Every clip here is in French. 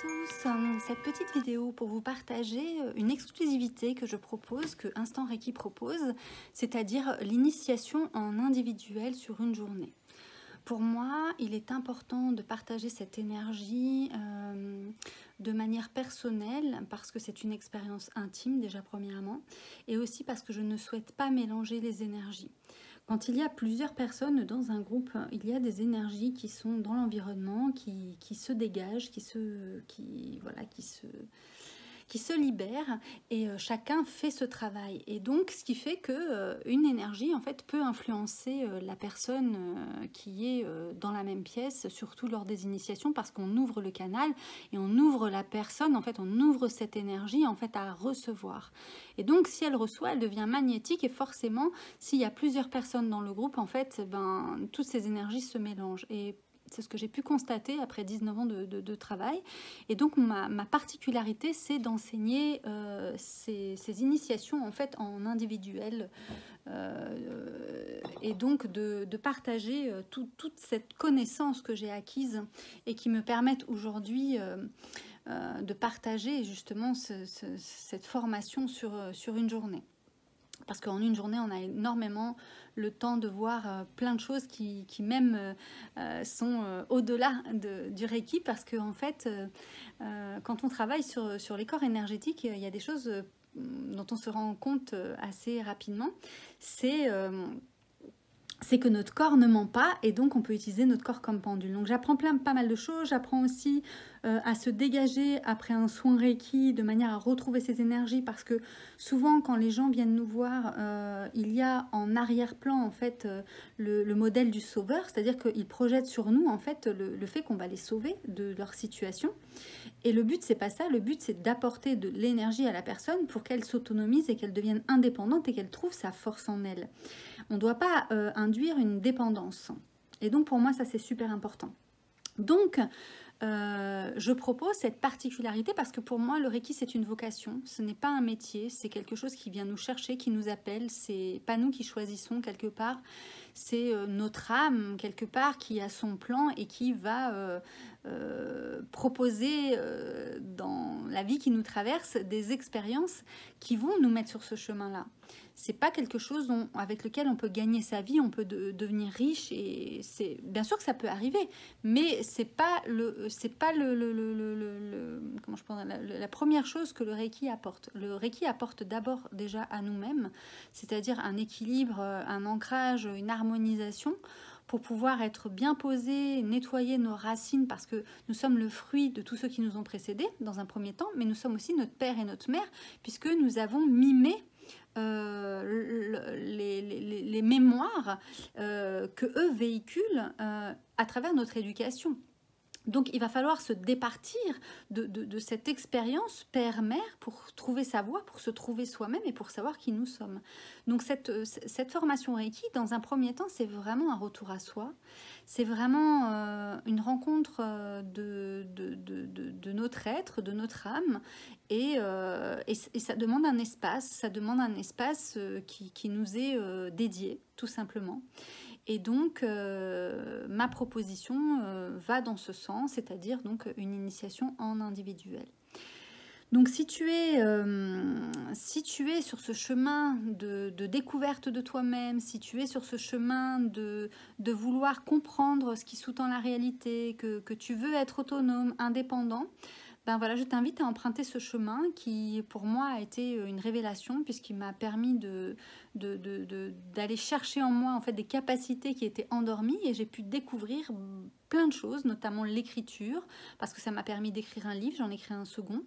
tous, cette petite vidéo pour vous partager une exclusivité que je propose, que Instant Reiki propose, c'est-à-dire l'initiation en individuel sur une journée. Pour moi, il est important de partager cette énergie de manière personnelle parce que c'est une expérience intime déjà premièrement et aussi parce que je ne souhaite pas mélanger les énergies. Quand il y a plusieurs personnes dans un groupe, il y a des énergies qui sont dans l'environnement, qui se dégagent, qui se libèrent et chacun fait ce travail. Et donc, ce qui fait que une énergie en fait peut influencer la personne qui est dans la même pièce, surtout lors des initiations, parce qu'on ouvre le canal et on ouvre la personne, en fait, on ouvre cette énergie en fait à recevoir. Et donc, si elle reçoit, elle devient magnétique et forcément, s'il y a plusieurs personnes dans le groupe, en fait, toutes ces énergies se mélangent. Et c'est ce que j'ai pu constater après 19 ans de travail. Et donc, ma particularité, c'est d'enseigner ces initiations en fait en individuel et donc de partager toute cette connaissance que j'ai acquise et qui me permettent aujourd'hui de partager justement cette formation sur une journée. Parce qu'en une journée, on a énormément le temps de voir plein de choses qui même sont au-delà du Reiki. Parce qu'en fait, quand on travaille sur les corps énergétiques, il y a des choses dont on se rend compte assez rapidement. C'est que notre corps ne ment pas et donc on peut utiliser notre corps comme pendule. Donc j'apprends pas mal de choses, j'apprends aussi à se dégager après un soin Reiki de manière à retrouver ses énergies parce que souvent quand les gens viennent nous voir, il y a en arrière-plan en fait le modèle du sauveur, c'est-à-dire qu'ils projettent sur nous en fait le fait qu'on va les sauver de leur situation. Et le but c'est pas ça, le but c'est d'apporter de l'énergie à la personne pour qu'elle s'autonomise et qu'elle devienne indépendante et qu'elle trouve sa force en elle. On ne doit pas induire une dépendance. Et donc, pour moi, ça, c'est super important. Donc, je propose cette particularité parce que pour moi, le Reiki, c'est une vocation. Ce n'est pas un métier. C'est quelque chose qui vient nous chercher, qui nous appelle. C'est pas nous qui choisissons quelque part. C'est notre âme, quelque part, qui a son plan et qui va proposer dans la vie qui nous traverse des expériences qui vont nous mettre sur ce chemin-là. C'est pas quelque chose avec lequel on peut gagner sa vie, on peut devenir riche et c'est bien sûr que ça peut arriver, mais c'est pas comment je pense, la première chose que le Reiki apporte. Le Reiki apporte d'abord déjà à nous-mêmes, c'est-à-dire un équilibre, un ancrage, une harmonisation pour pouvoir être bien posé, nettoyer nos racines parce que nous sommes le fruit de tous ceux qui nous ont précédés dans un premier temps, mais nous sommes aussi notre père et notre mère puisque nous avons mimé les mémoires que eux véhiculent à travers notre éducation. Donc, il va falloir se départir de cette expérience père-mère pour trouver sa voie, pour se trouver soi-même et pour savoir qui nous sommes. Donc, cette formation Reiki, dans un premier temps, c'est vraiment un retour à soi. C'est vraiment une rencontre de notre être, de notre âme. Et ça demande un espace, qui nous est dédié, tout simplement. Et donc, ma proposition va dans ce sens, c'est-à-dire donc une initiation en individuel. Donc, si tu es sur ce chemin de découverte de toi-même, si tu es sur ce chemin de vouloir comprendre ce qui sous-tend la réalité, que tu veux être autonome, indépendant, ben voilà, je t'invite à emprunter ce chemin qui, pour moi, a été une révélation puisqu'il m'a permis d'aller chercher en moi en fait, des capacités qui étaient endormies et j'ai pu découvrir plein de choses, notamment l'écriture, parce que ça m'a permis d'écrire un livre, j'en ai écrit un second.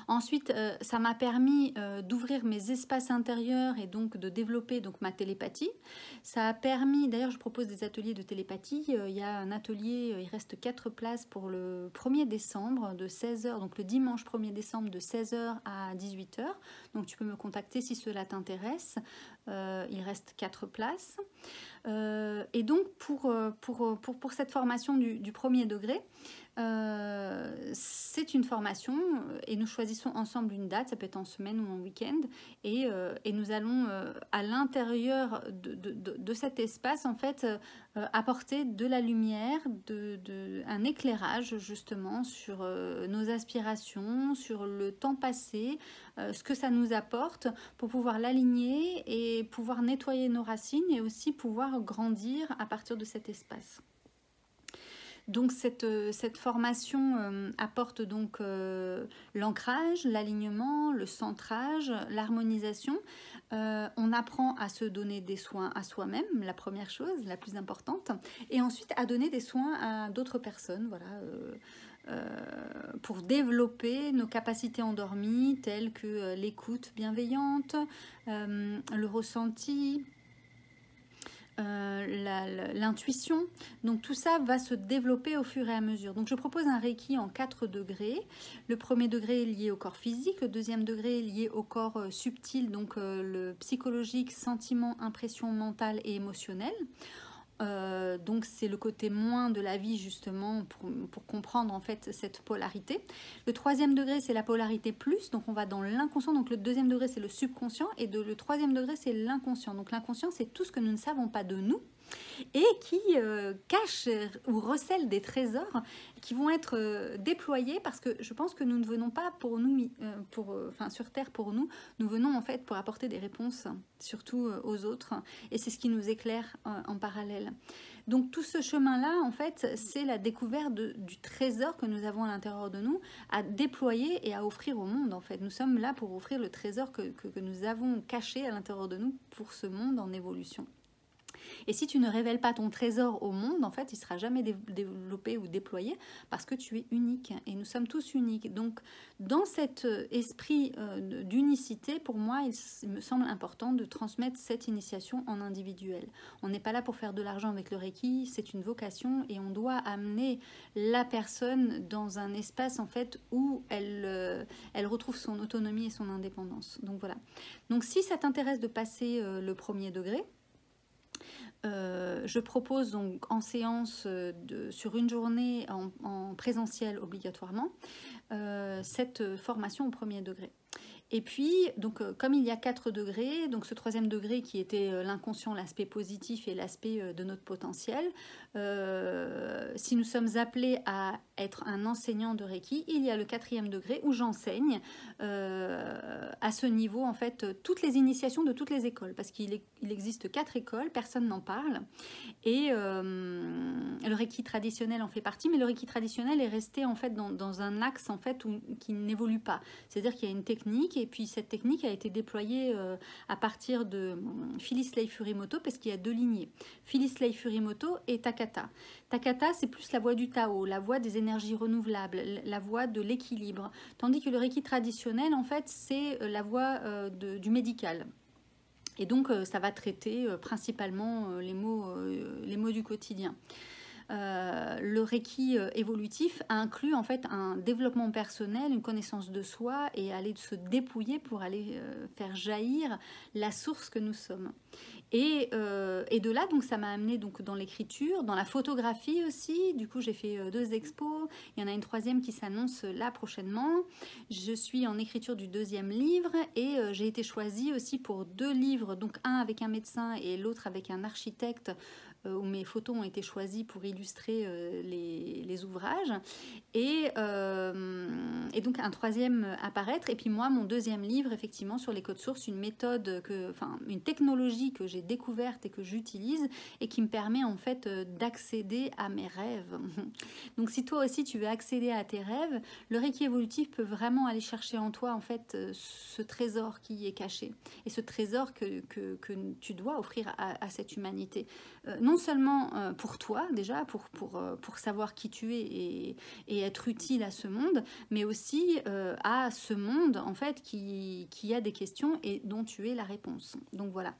Ensuite, ça m'a permis d'ouvrir mes espaces intérieurs et donc de développer donc, ma télépathie. Ça a permis, d'ailleurs je propose des ateliers de télépathie. Il y a un atelier, il reste 4 places pour le 1er décembre de 16h, donc le dimanche 1er décembre de 16h à 18h. Donc tu peux me contacter si cela t'intéresse. Il reste 4 places. Et donc pour cette formation du premier degré, c'est une formation et nous choisissons ensemble une date, ça peut être en semaine ou en week-end, et nous allons à l'intérieur de cet espace en fait apporter de la lumière, un éclairage justement sur nos aspirations, sur le temps passé, ce que ça nous apporte pour pouvoir l'aligner et pouvoir nettoyer nos racines et aussi pouvoir grandir à partir de cet espace. Donc cette formation apporte donc l'ancrage, l'alignement, le centrage, l'harmonisation. On apprend à se donner des soins à soi-même, la première chose, la plus importante, et ensuite à donner des soins à d'autres personnes, voilà, pour développer nos capacités endormies telles que l'écoute bienveillante, le ressenti, l'intuition. Donc tout ça va se développer au fur et à mesure. Donc je propose un Reiki en 4 degrés. Le premier degré est lié au corps physique, le deuxième degré est lié au corps subtil, donc le psychologique, sentiment, impression mentale et émotionnelle. Donc c'est le côté moins de la vie justement pour comprendre en fait cette polarité. Le troisième degré c'est la polarité plus, donc on va dans l'inconscient. Donc le deuxième degré c'est le subconscient et le troisième degré c'est l'inconscient. Donc l'inconscient c'est tout ce que nous ne savons pas de nous et qui cache ou recèle des trésors qui vont être déployés, parce que je pense que nous ne venons pas pour nous, sur Terre pour nous, nous venons en fait pour apporter des réponses, surtout aux autres, et c'est ce qui nous éclaire en parallèle. Donc tout ce chemin-là, en fait, c'est la découverte du trésor que nous avons à l'intérieur de nous, à déployer et à offrir au monde, en fait. Nous sommes là pour offrir le trésor que nous avons caché à l'intérieur de nous pour ce monde en évolution. Et si tu ne révèles pas ton trésor au monde, en fait, il ne sera jamais développé ou déployé parce que tu es unique et nous sommes tous uniques. Donc, dans cet esprit d'unicité, pour moi, il me semble important de transmettre cette initiation en individuel. On n'est pas là pour faire de l'argent avec le Reiki, c'est une vocation et on doit amener la personne dans un espace en fait où elle retrouve son autonomie et son indépendance. Donc voilà. Donc si ça t'intéresse de passer le premier degré, je propose donc en séance sur une journée en présentiel obligatoirement cette formation au premier degré. Et puis, donc, comme il y a 4 degrés, donc ce troisième degré qui était l'inconscient, l'aspect positif et l'aspect de notre potentiel, si nous sommes appelés à être un enseignant de Reiki, il y a le 4e degré où j'enseigne à ce niveau, en fait, toutes les initiations de toutes les écoles, parce qu'il existe 4 écoles, personne n'en parle, et le Reiki traditionnel en fait partie, mais le Reiki traditionnel est resté en fait dans un axe en fait qui n'évolue pas. C'est-à-dire qu'il y a une technique, et puis cette technique a été déployée à partir de Phyllis Lei Furimoto, parce qu'il y a 2 lignées, Phyllis Lei Furimoto et Takata. Takata, c'est plus la voie du Tao, la voie des énergies renouvelables, la voie de l'équilibre, tandis que le Reiki traditionnel, en fait, c'est la voie du médical. Et donc, ça va traiter principalement les mots du quotidien. Le Reiki évolutif inclut en fait un développement personnel, une connaissance de soi et aller se dépouiller pour aller faire jaillir la source que nous sommes. Et de là, donc, ça m'a amené donc, dans l'écriture, dans la photographie aussi. Du coup, j'ai fait 2 expos. Il y en a une 3e qui s'annonce là prochainement. Je suis en écriture du 2e livre et j'ai été choisie aussi pour 2 livres, donc un avec un médecin et l'autre avec un architecte, où mes photos ont été choisies pour illustrer les ouvrages. Et donc un 3e à paraître. Et puis moi, mon 2e livre, effectivement, sur les codes sources, une méthode, une technologie que j'ai découverte et que j'utilise et qui me permet en fait d'accéder à mes rêves. Donc si toi aussi tu veux accéder à tes rêves, le Reiki évolutif peut vraiment aller chercher en toi en fait ce trésor qui y est caché et ce trésor que tu dois offrir à cette humanité. Non seulement pour toi déjà, pour savoir qui tu es et être utile à ce monde, mais aussi à ce monde en fait qui a des questions et dont tu es la réponse. Donc voilà.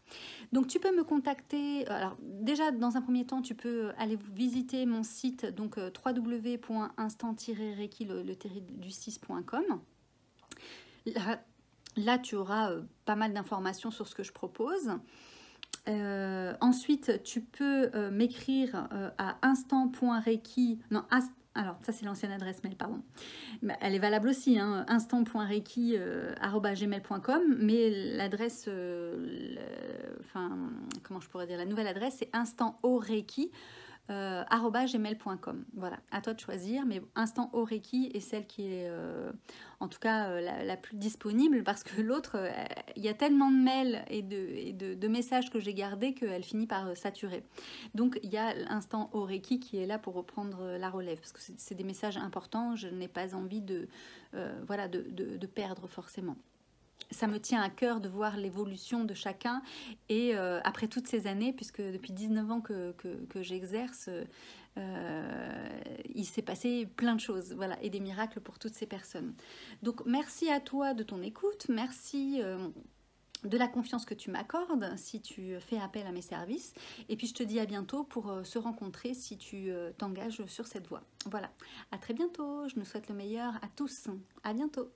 Donc tu peux me contacter. Alors déjà dans un premier temps, tu peux aller visiter mon site, donc www.instant-reiki-du6.com. Là, tu auras pas mal d'informations sur ce que je propose. Ensuite, tu peux m'écrire à instant.reiki, non, alors ça c'est l'ancienne adresse mail, pardon. Elle est valable aussi, hein, instant.reiki@gmail.com, mais l'adresse, comment je pourrais dire, la nouvelle adresse c'est instantoreiki @gmail.com. Voilà, à toi de choisir, mais Instant au Reiki est celle qui est en tout cas la plus disponible, parce que l'autre, il y a tellement de mails et de messages que j'ai gardés qu'elle finit par saturer. Donc il y a Instant au Reiki qui est là pour reprendre la relève, parce que c'est des messages importants, je n'ai pas envie de perdre forcément. Ça me tient à cœur de voir l'évolution de chacun, et après toutes ces années, puisque depuis 19 ans que j'exerce, il s'est passé plein de choses, voilà, et des miracles pour toutes ces personnes. Donc merci à toi de ton écoute, merci de la confiance que tu m'accordes si tu fais appel à mes services, et puis je te dis à bientôt pour se rencontrer si tu t'engages sur cette voie. Voilà, à très bientôt, je nous souhaite le meilleur à tous, à bientôt.